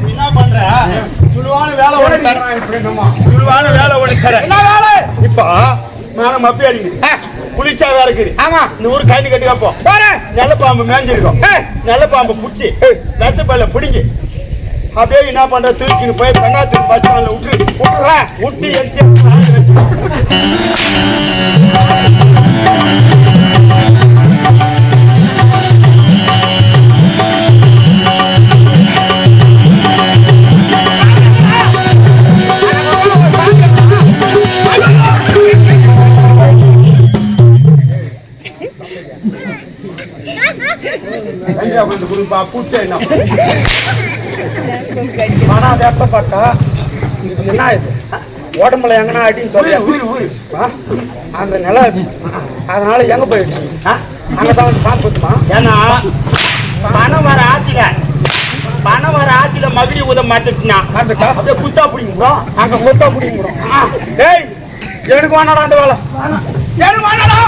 என்ன பண்ற? சுழுவான வேலை ஒண்ணு தரேன். என்ன வேலை? இப்ப நானும் மப்பி அடிக்குது. குளிச்சா வேற இருக்குது. ஆமா. இந்த ஊரு கைனு கட்டி காப்போம். நல்ல பாம்பு மேஞ்சிருக்கும். நல்ல பாம்பு புடிச்சு லட்சப்பல்ல பிடிங்கி அப்படியே என்ன பண்ற தூக்கின்னு போய் பெண்ணாத்துக்கு பஸ் ஸ்டாண்ட்ல விட்டு எச்சு பூச்சா என்ன ஆனா அதை எப்ப பார்த்தா என்ன இது உடம்புல எங்கன்னா அடின்னு சொல்லி அந்த நிலை அதனால எங்க போயிடுச்சு அங்கதான் வந்து பார்த்துமா. ஏன்னா பணம் வர ஆட்சியில மகிழி உத மாட்டுச்சுன்னா அப்படியே குத்தா பிடிங்கிறோம். அங்க குத்தா பிடிங்கிறோம். ஏய் எனக்கு வேணாடா அந்த வேலை. எனக்கு வேணாடா.